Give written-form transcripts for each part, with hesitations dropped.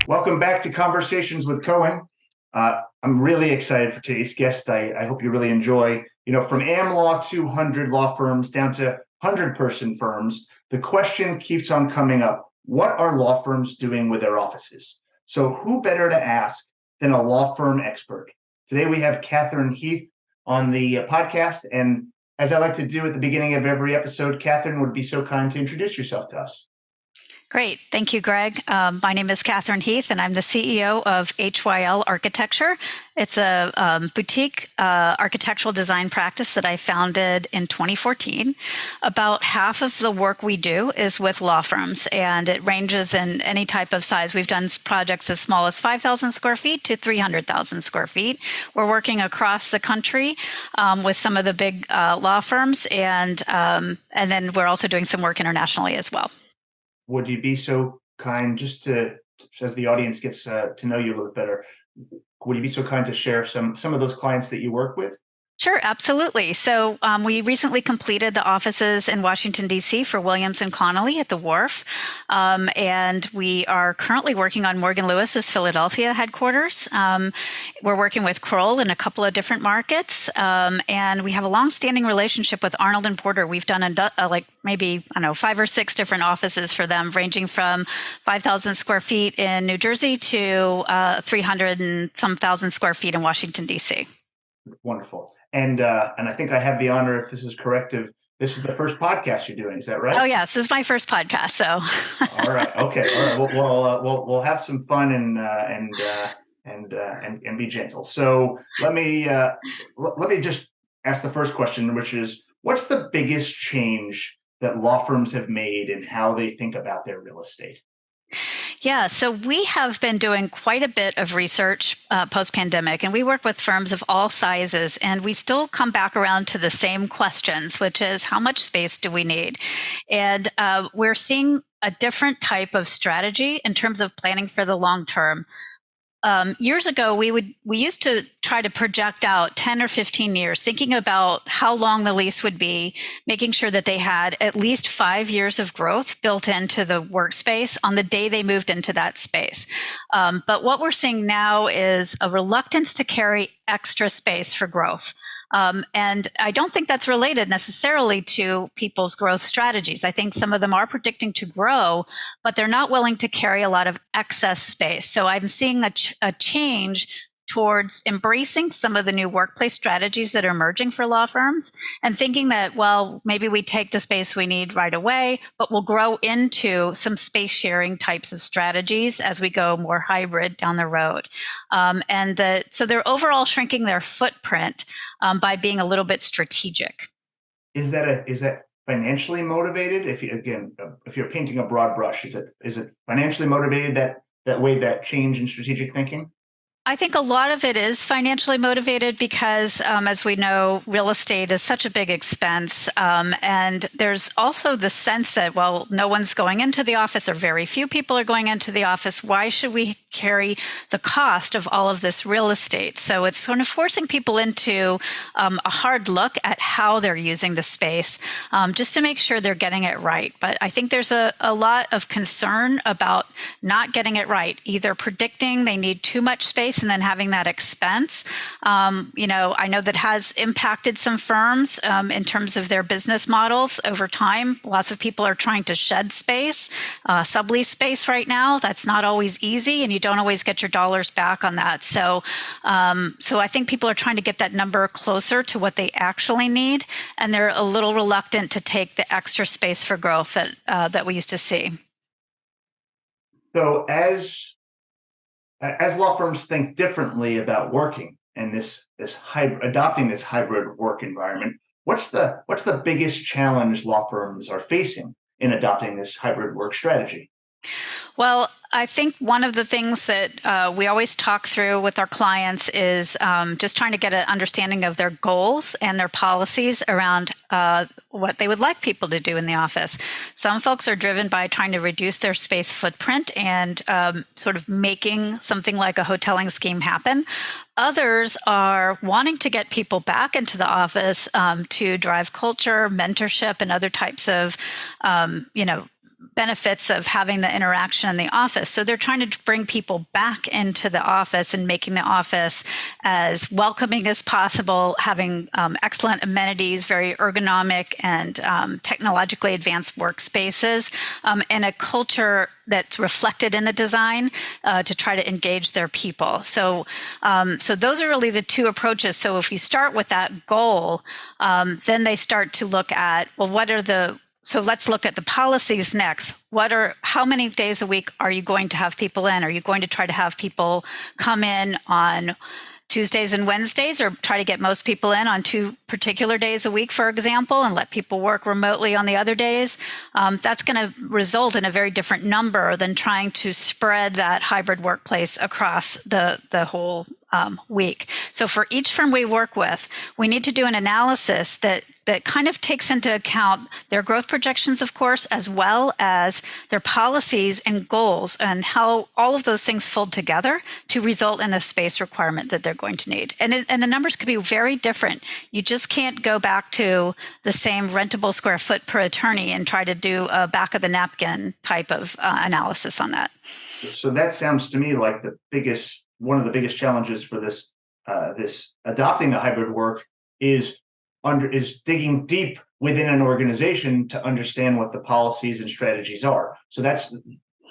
Welcome back to Conversations with Cohen. I'm really excited for today's guest. I hope you really enjoy, from AmLaw 200 law firms down to 100-person firms, the question keeps on coming up. What are law firms doing with their offices? So who better to ask than a law firm expert? Today we have Catherine Heath on the podcast. And as I like to do at the beginning of every episode, Catherine would be so kind to introduce yourself to us. Great. Thank you, Greg. My name is Catherine Heath, and I'm the CEO of HYL Architecture. It's a boutique architectural design practice that I founded in 2014. About half of the work we do is with law firms, and it ranges in any type of size. We've done projects as small as 5,000 square feet to 300,000 square feet. We're working across the country with some of the big law firms, and then we're also doing some work internationally as well. Would you be so kind, just as the audience gets to know you a little bit better, would you be so kind to share some of those clients that you work with? Sure, absolutely. So we recently completed the offices in Washington, D.C. for Williams & Connolly at the Wharf. And we are currently working on Morgan Lewis's Philadelphia headquarters. We're working with Kroll in a couple of different markets. And we have a long-standing relationship with Arnold & Porter. We've done maybe 5 or 6 different offices for them, ranging from 5,000 square feet in New Jersey to 300 and some thousand square feet in Washington, D.C. Wonderful. And I think I have the honor, if this is correct, this is the first podcast you're doing. Is that right? Oh yes, this is my first podcast. So. All right. Okay. All right. We'll have some fun and be gentle. So let me just ask the first question, which is, what's the biggest change that law firms have made in how they think about their real estate? Yeah, so we have been doing quite a bit of research post-pandemic, and we work with firms of all sizes, and we still come back around to the same questions, which is how much space do we need? And we're seeing a different type of strategy in terms of planning for the long term. Years ago, we used to try to project out 10 or 15 years, thinking about how long the lease would be, making sure that they had at least 5 years of growth built into the workspace on the day they moved into that space. But what we're seeing now is a reluctance to carry extra space for growth. And I don't think that's related necessarily to people's growth strategies. I think some of them are predicting to grow, but they're not willing to carry a lot of excess space. So I'm seeing a change towards embracing some of the new workplace strategies that are emerging for law firms and thinking that, well, maybe we take the space we need right away, but we'll grow into some space sharing types of strategies as we go more hybrid down the road. So they're overall shrinking their footprint by being a little bit strategic. Is that financially motivated? If you're painting a broad brush, is it financially motivated, that way, that change in strategic thinking? I think a lot of it is financially motivated because, as we know, real estate is such a big expense. And there's also the sense that, well, no one's going into the office or very few people are going into the office. Why should we carry the cost of all of this real estate? So it's sort of forcing people into a hard look at how they're using the space just to make sure they're getting it right. But I think there's a lot of concern about not getting it right, either predicting they need too much space and then having that expense. I know that has impacted some firms in terms of their business models over time. Lots of people are trying to shed space, sublease space right now. That's not always easy, and you don't always get your dollars back on that. So I think people are trying to get that number closer to what they actually need, and they're a little reluctant to take the extra space for growth that we used to see. So as law firms think differently about working and adopting this hybrid work environment, what's the biggest challenge law firms are facing in adopting this hybrid work strategy? Well, I think one of the things that we always talk through with our clients is just trying to get an understanding of their goals and their policies around what they would like people to do in the office. Some folks are driven by trying to reduce their space footprint and sort of making something like a hoteling scheme happen. Others are wanting to get people back into the office to drive culture, mentorship, and other types of, benefits of having the interaction in the office. So they're trying to bring people back into the office and making the office as welcoming as possible, having excellent amenities, very ergonomic and technologically advanced workspaces, and a culture that's reflected in the design to try to engage their people. So those are really the two approaches. So if you start with that goal, then they start to look at, well, so let's look at the policies next. How many days a week are you going to have people in? Are you going to try to have people come in on Tuesdays and Wednesdays, or try to get most people in on 2 particular days a week, for example, and let people work remotely on the other days? That's going to result in a very different number than trying to spread that hybrid workplace across the whole week. So for each firm we work with, we need to do an analysis that kind of takes into account their growth projections, of course, as well as their policies and goals, and how all of those things fold together to result in the space requirement that they're going to need. And the numbers could be very different. You just can't go back to the same rentable square foot per attorney and try to do a back of the napkin type of analysis on that. So that sounds to me like one of the biggest challenges for this adopting the hybrid work is digging deep within an organization to understand what the policies and strategies are. So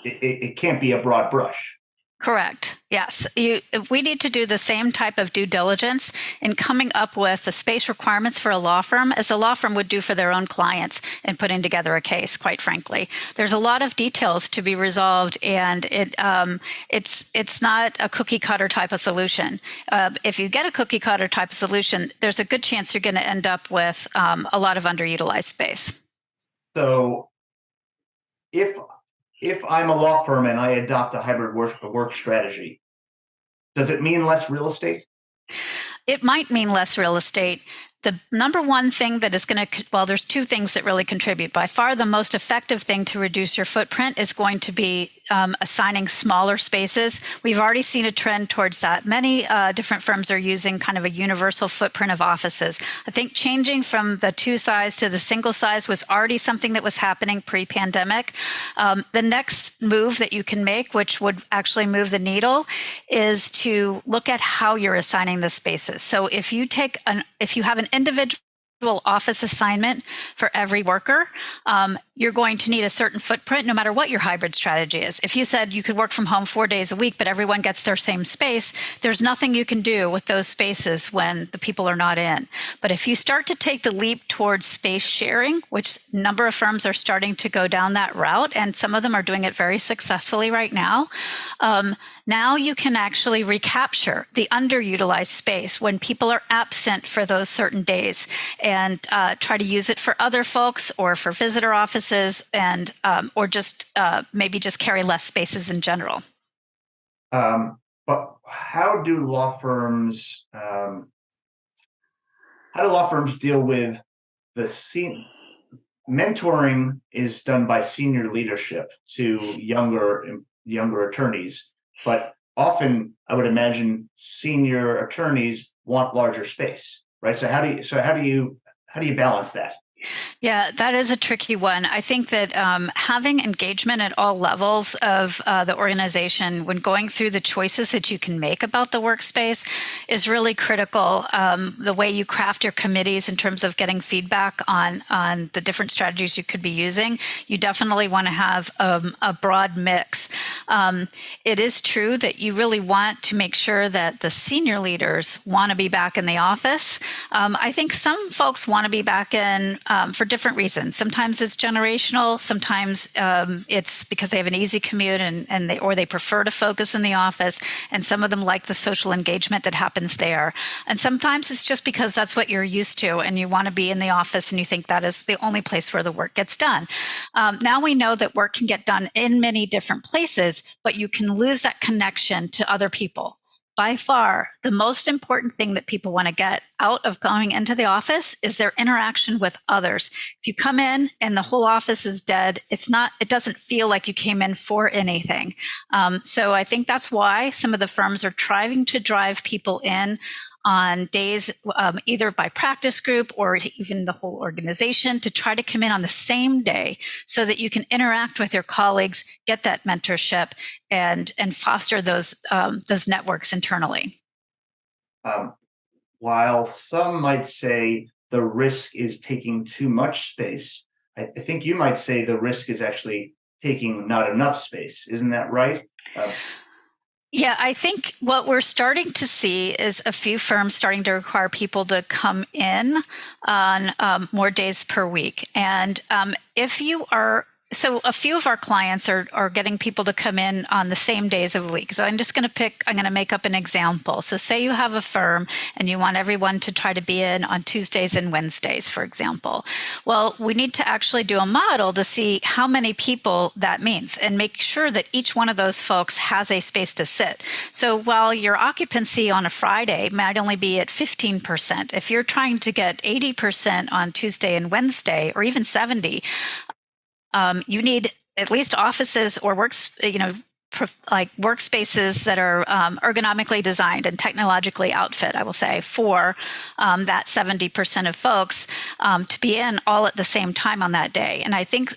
it can't be a broad brush. Correct. Yes. We need to do the same type of due diligence in coming up with the space requirements for a law firm as a law firm would do for their own clients in putting together a case, quite frankly. There's a lot of details to be resolved, and it's not a cookie cutter type of solution. If you get a cookie cutter type of solution, there's a good chance you're going to end up with a lot of underutilized space. So if I'm a law firm and I adopt a hybrid work strategy, does it mean less real estate? It might mean less real estate. The number one thing that is going to, there's 2 things that really contribute. By far, the most effective thing to reduce your footprint is going to be assigning smaller spaces. We've already seen a trend towards that. Many different firms are using kind of a universal footprint of offices. I think changing from the 2 size to the single size was already something that was happening pre-pandemic. The next move that you can make, which would actually move the needle, is to look at how you're assigning the spaces. So if you have an individual office assignment for every worker, you're going to need a certain footprint no matter what your hybrid strategy is. If you said you could work from home 4 days a week, but everyone gets their same space, there's nothing you can do with those spaces when the people are not in. But if you start to take the leap towards space sharing, which a number of firms are starting to go down that route, and some of them are doing it very successfully right now, now you can actually recapture the underutilized space when people are absent for those certain days, and try to use it for other folks or for visitor offices, and or just maybe just carry less spaces in general. But how do law firms deal with mentoring is done by senior leadership to younger attorneys, but often I would imagine senior attorneys want larger space, right? So how do you balance that? Yeah, that is a tricky one. I think that having engagement at all levels of the organization when going through the choices that you can make about the workspace is really critical. The way you craft your committees in terms of getting feedback on the different strategies you could be using, you definitely want to have a broad mix. It is true that you really want to make sure that the senior leaders want to be back in the office. I think some folks want to be back in for different reasons. Sometimes it's generational. Sometimes it's because they have an easy commute and they prefer to focus in the office. And some of them like the social engagement that happens there. And sometimes it's just because that's what you're used to and you want to be in the office and you think that is the only place where the work gets done. Now we know that work can get done in many different places, but you can lose that connection to other people. By far, the most important thing that people want to get out of going into the office is their interaction with others. If you come in and the whole office is dead, it doesn't feel like you came in for anything. So I think that's why some of the firms are trying to drive people in on days, either by practice group or even the whole organization, to try to come in on the same day so that you can interact with your colleagues, get that mentorship, and foster those networks internally. While some might say the risk is taking too much space, I think you might say the risk is actually taking not enough space. Isn't that right? Yeah, I think what we're starting to see is a few firms starting to require people to come in on more days per week. And if you are, so a few of our clients are getting people to come in on the same days of the week. So I'm going to make up an example. So say you have a firm and you want everyone to try to be in on Tuesdays and Wednesdays, for example. Well, we need to actually do a model to see how many people that means and make sure that each one of those folks has a space to sit. So while your occupancy on a Friday might only be at 15%, if you're trying to get 80% on Tuesday and Wednesday, or even 70%, you need at least offices or like workspaces that are ergonomically designed and technologically outfit, I will say, for that 70% of folks to be in all at the same time on that day. And I think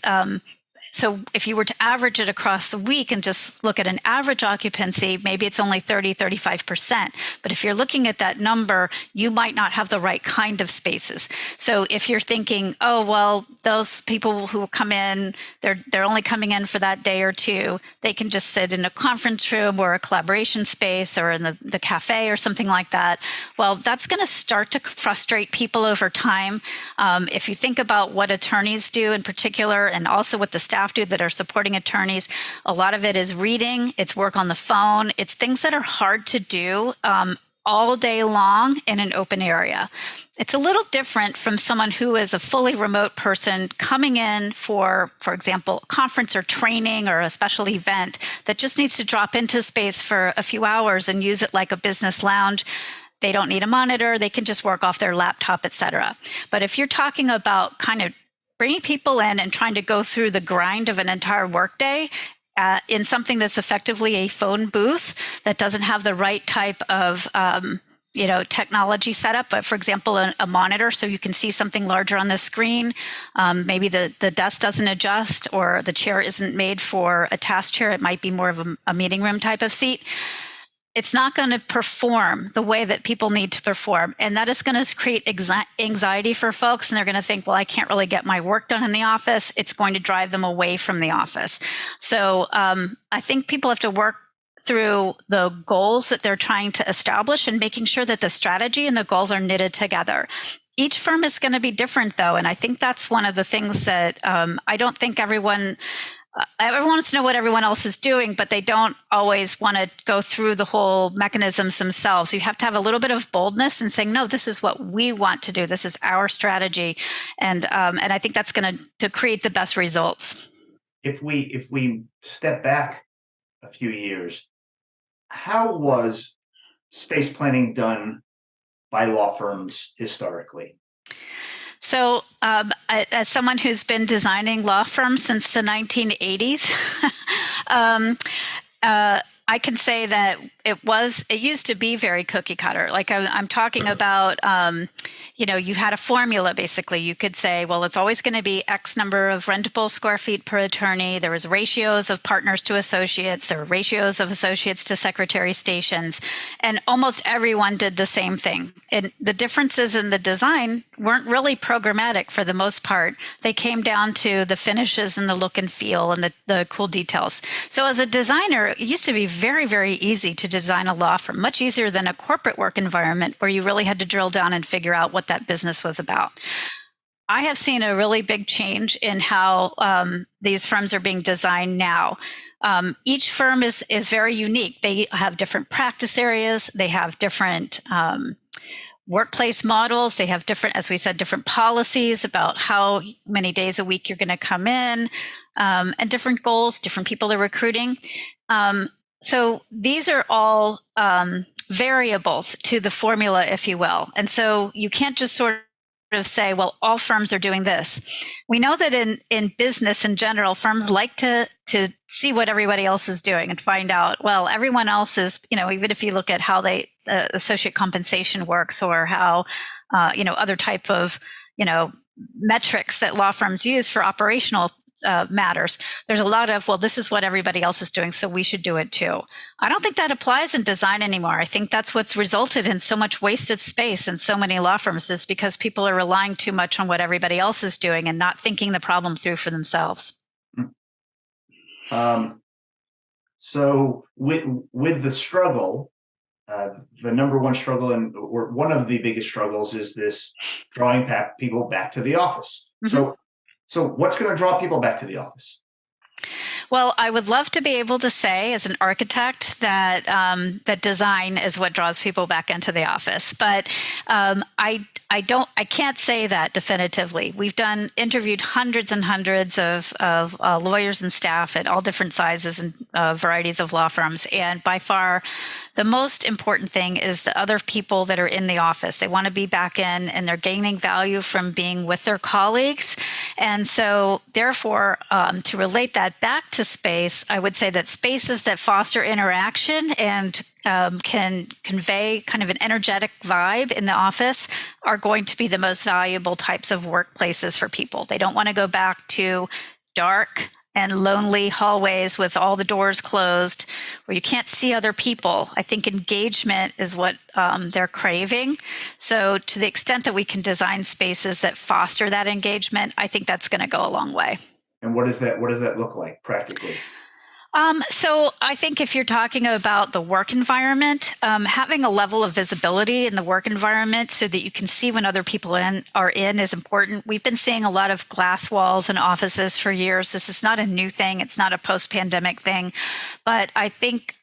so if you were to average it across the week and just look at an average occupancy, maybe it's only 35%. But if you're looking at that number, you might not have the right kind of spaces. So if you're thinking, oh, well, those people who come in, they're only coming in for that day or two, they can just sit in a conference room or a collaboration space or in the cafe or something like that. Well, that's going to start to frustrate people over time. If you think about what attorneys do in particular, and also what the staff do that are supporting attorneys, a lot of it is reading, it's work on the phone, it's things that are hard to do all day long in an open area. It's a little different from someone who is a fully remote person coming in for example, a conference or training or a special event that just needs to drop into space for a few hours and use it like a business lounge. They don't need a monitor, they can just work off their laptop, etc. But if you're talking about kind of bringing people in and trying to go through the grind of an entire workday in something that's effectively a phone booth that doesn't have the right type of technology setup, but for example, a monitor so you can see something larger on the screen. Maybe the desk doesn't adjust or the chair isn't made for a task chair. It might be more of a meeting room type of seat. It's not going to perform the way that people need to perform. And that is going to create anxiety for folks. And they're going to think, well, I can't really get my work done in the office. It's going to drive them away from the office. So I think people have to work through the goals that they're trying to establish and making sure that the strategy and the goals are knitted together. Each firm is going to be different, though. And I think that's one of the things that I don't think everyone wants to know what everyone else is doing, but they don't always want to go through the whole mechanisms themselves. You have to have a little bit of boldness and saying, no, this is what we want to do. This is our strategy. And I think that's going to create the best results. If we step back a few years, how was space planning done by law firms historically? So as someone who's been designing law firms since the 1980s, I can say that it used to be very cookie cutter. Like I'm talking about, you had a formula basically. You could say, well, it's always going to be X number of rentable square feet per attorney. There was ratios of partners to associates. There were ratios of associates to secretary stations. And almost everyone did the same thing. And the differences in the design weren't really programmatic for the most part. They came down to the finishes and the look and feel and the cool details. So as a designer, it used to be very, very easy to design a law firm, much easier than a corporate work environment where you really had to drill down and figure out what that business was about. I have seen a really big change in how these firms are being designed now. Each firm is very unique. They have different practice areas. They have different workplace models. They have different, as we said, different policies about how many days a week you're going to come in, and different goals, different people they're recruiting. So these are all variables to the formula, if you will. And so you can't just sort say, well, all firms are doing this. We know that in business in general, firms like to see what everybody else is doing and find out, well, everyone else is, even if you look at how they associate compensation works, or how, other type of, metrics that law firms use for operational matters. There's a lot of, well, this is what everybody else is doing, so we should do it too. I don't think that applies in design anymore. I think that's what's resulted in so much wasted space in so many law firms, is because people are relying too much on what everybody else is doing and not thinking the problem through for themselves. So with the struggle, the number one struggle, or one of the biggest struggles, is this drawing people back to the office. Mm-hmm. So what's going to draw people back to the office? Well, I would love to be able to say, as an architect, that that design is what draws people back into the office, but I can't say that definitively. We've interviewed hundreds and hundreds of lawyers and staff at all different sizes and varieties of law firms, and by far, the most important thing is the other people that are in the office. They want to be back in, and they're gaining value from being with their colleagues. And so, therefore, to relate that back to space, I would say that spaces that foster interaction and can convey kind of an energetic vibe in the office are going to be the most valuable types of workplaces for people. They don't want to go back to dark and lonely hallways with all the doors closed where you can't see other people. I think engagement is what they're craving. So to the extent that we can design spaces that foster that engagement, I think that's going to go a long way. And what does that look like practically? So I think if you're talking about the work environment, having a level of visibility in the work environment so that you can see when other people are in is important. We've been seeing a lot of glass walls in offices for years. This is not a new thing. It's not a post-pandemic thing. But I think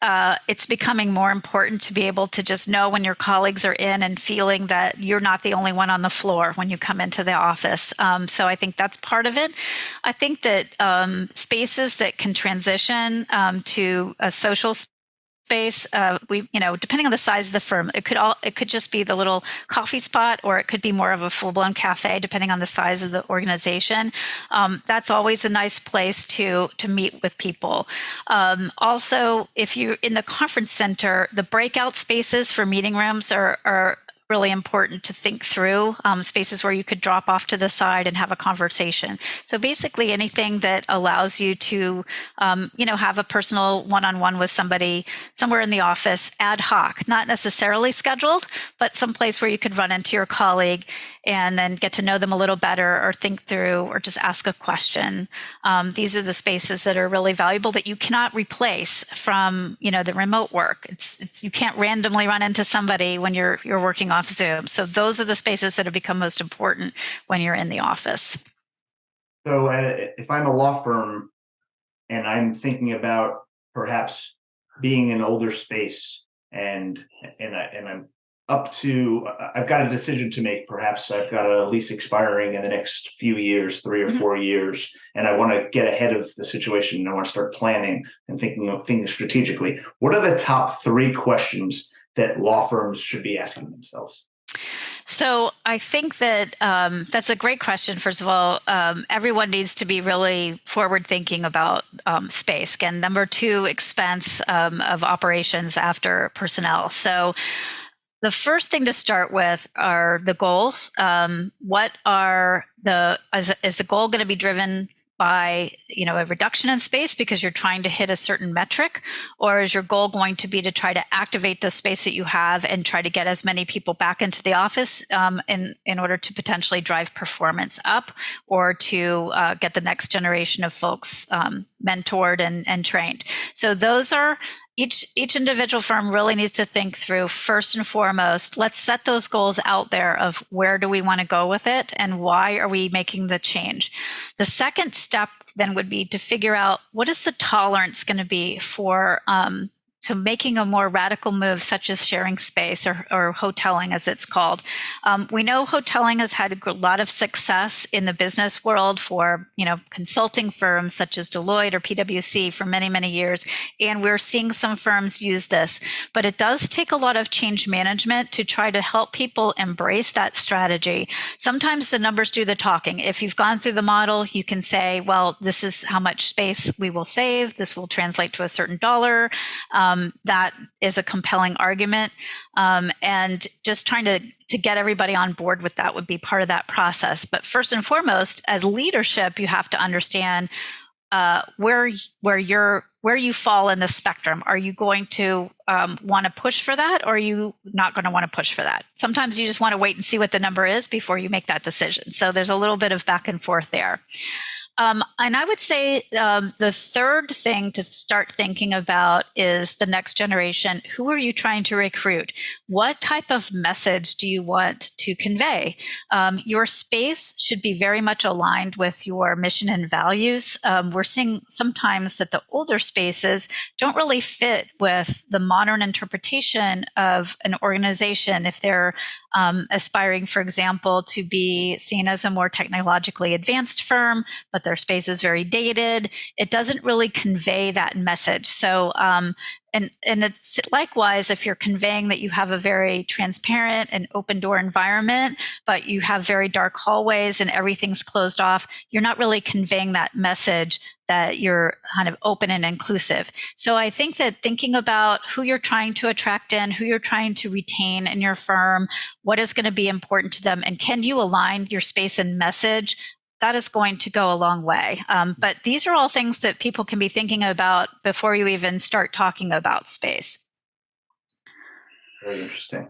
it's becoming more important to be able to just know when your colleagues are in and feeling that you're not the only one on the floor when you come into the office. So I think that's part of it. I think that spaces that can transition to a social space, depending on the size of the firm, it could just be the little coffee spot, or it could be more of a full-blown cafe, depending on the size of the organization. That's always a nice place to meet with people. Also, if you're in the conference center, the breakout spaces for meeting rooms are really important to think through, spaces where you could drop off to the side and have a conversation. So basically anything that allows you to, have a personal one-on-one with somebody somewhere in the office, ad hoc, not necessarily scheduled, but someplace where you could run into your colleague and then get to know them a little better, or think through, or just ask a question. These are the spaces that are really valuable that you cannot replace from, the remote work. It's you can't randomly run into somebody when you're working off Zoom. So those are the spaces that have become most important when you're in the office. So if I'm a law firm and I'm thinking about perhaps being in an older space, and I'm I've got a decision to make. Perhaps I've got a lease expiring in the next few years, 3 or 4 years, and I want to get ahead of the situation, and I want to start planning and thinking of things strategically. What are the top 3 questions that law firms should be asking themselves? So I think that that's a great question. First of all, everyone needs to be really forward thinking about space. Again, number 2, expense of operations after personnel. So the first thing to start with are the goals. What are is the goal going to be driven by, a reduction in space because you're trying to hit a certain metric, or is your goal going to be to try to activate the space that you have and try to get as many people back into the office in order to potentially drive performance up, or to get the next generation of folks mentored and trained? So those are each individual firm really needs to think through, first and foremost, let's set those goals out there of where do we want to go with it and why are we making the change. The second step then would be to figure out what is the tolerance going to be for so making a more radical move, such as sharing space or hoteling, as it's called. We know hoteling has had a lot of success in the business world for, consulting firms such as Deloitte or PwC for many, many years. And we're seeing some firms use this. But it does take a lot of change management to try to help people embrace that strategy. Sometimes the numbers do the talking. If you've gone through the model, you can say, well, this is how much space we will save. This will translate to a certain dollar. That is a compelling argument. And just trying to get everybody on board with that would be part of that process. But first and foremost, as leadership, you have to understand where you fall in the spectrum. Are you going to want to push for that, or are you not going to want to push for that? Sometimes you just want to wait and see what the number is before you make that decision. So there's a little bit of back and forth there. And I would say the third thing to start thinking about is the next generation. Who are you trying to recruit? What type of message do you want to convey? Your space should be very much aligned with your mission and values. We're seeing sometimes that the older spaces don't really fit with the modern interpretation of an organization. If they're aspiring, for example, to be seen as a more technologically advanced firm, but their space is very dated, it doesn't really convey that message. So, and it's likewise, if you're conveying that you have a very transparent and open door environment, but you have very dark hallways and everything's closed off, you're not really conveying that message that you're kind of open and inclusive. So I think that thinking about who you're trying to attract in, who you're trying to retain in your firm, what is going to be important to them, and can you align your space and message, that is going to go a long way. But these are all things that people can be thinking about before you even start talking about space. Very interesting.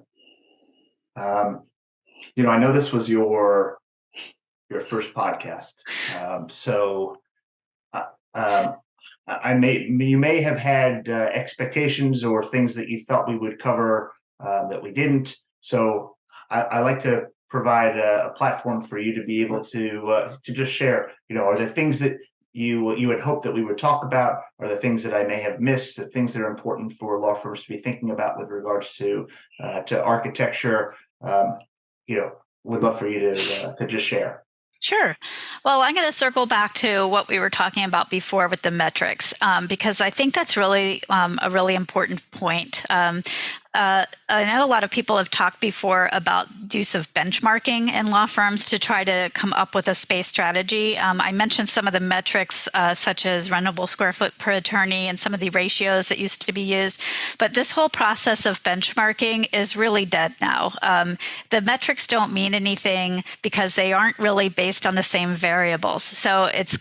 I know this was your first podcast, so you may have had expectations or things that you thought we would cover that we didn't. So I like to provide a platform for you to be able to just share. Are there things that you had hoped that we would talk about? Are the things that I may have missed? The things that are important for law firms to be thinking about with regards to architecture? Would love for you to just share. Sure. Well, I'm going to circle back to what we were talking about before with the metrics, because I think that's really a really important point. I know a lot of people have talked before about use of benchmarking in law firms to try to come up with a space strategy. I mentioned some of the metrics, such as rentable square foot per attorney and some of the ratios that used to be used. But this whole process of benchmarking is really dead now. The metrics don't mean anything because they aren't really based on the same variables. So it's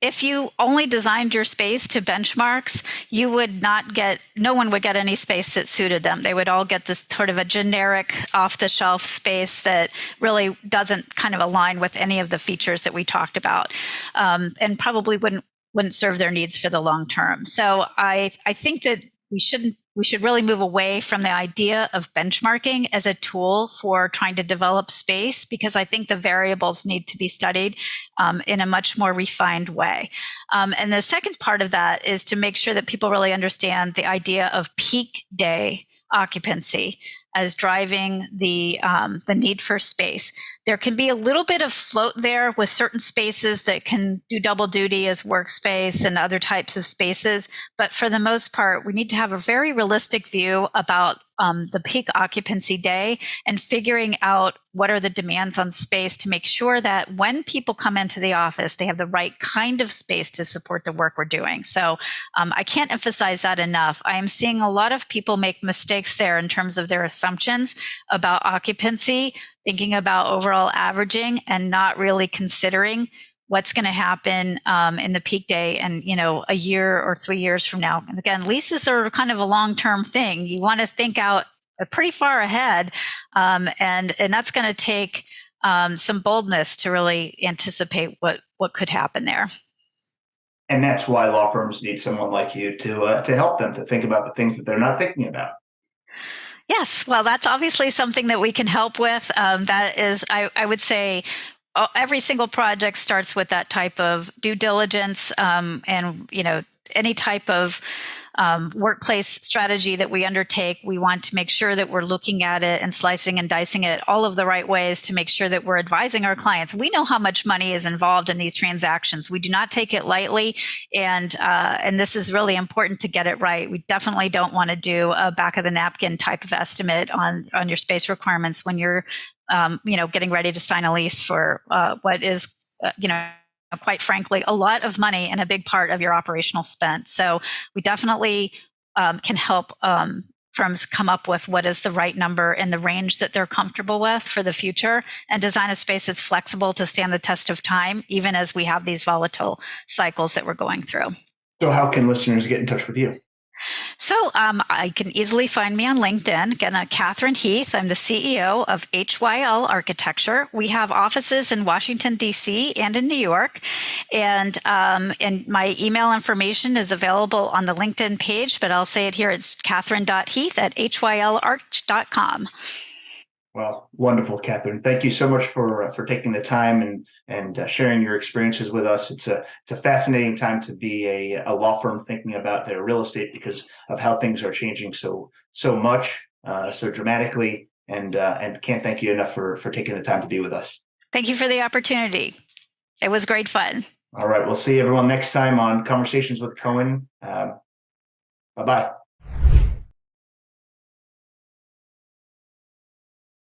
if you only designed your space to benchmarks, no one would get any space that suited them. They would all get this sort of a generic off-the-shelf space that really doesn't kind of align with any of the features that we talked about, and probably wouldn't serve their needs for the long term. So I think that we should really move away from the idea of benchmarking as a tool for trying to develop space, because I think the variables need to be studied in a much more refined way. And the second part of that is to make sure that people really understand the idea of peak day occupancy as driving the need for space. There can be a little bit of float there with certain spaces that can do double duty as workspace and other types of spaces. But for the most part, we need to have a very realistic view about the peak occupancy day and figuring out what are the demands on space to make sure that when people come into the office, they have the right kind of space to support the work we're doing. So I can't emphasize that enough. I am seeing a lot of people make mistakes there in terms of their assumptions about occupancy, thinking about overall averaging and not really considering what's going to happen in the peak day and, a year or 3 years from now. And again, leases are kind of a long-term thing. You want to think out pretty far ahead. And that's going to take some boldness to really anticipate what could happen there. And that's why law firms need someone like you to help them to think about the things that they're not thinking about. Yes. Well, that's obviously something that we can help with. That is, I would say, every single project starts with that type of due diligence, and any type of workplace strategy that we undertake, we want to make sure that we're looking at it and slicing and dicing it all of the right ways to make sure that we're advising our clients. We know how much money is involved in these transactions. We do not take it lightly, and this is really important to get it right. We definitely don't want to do a back of the napkin type of estimate on your space requirements when you're getting ready to sign a lease for what is quite frankly, a lot of money and a big part of your operational spend. So we definitely can help firms come up with what is the right number in the range that they're comfortable with for the future, and design a space that's flexible to stand the test of time, even as we have these volatile cycles that we're going through. So how can listeners get in touch with you? So I can easily find me on LinkedIn. Again, Catherine Heath. I'm the CEO of HYL Architecture. We have offices in Washington, D.C. and in New York. And my email information is available on the LinkedIn page, but I'll say it here. It's catherine.heath@hylarch.com. Well, wonderful, Catherine. Thank you so much for taking the time and sharing your experiences with us. It's a fascinating time to be a law firm thinking about their real estate because of how things are changing so much, so dramatically. And can't thank you enough for taking the time to be with us. Thank you for the opportunity. It was great fun. All right, we'll see everyone next time on Conversations with Cohen. Bye-bye.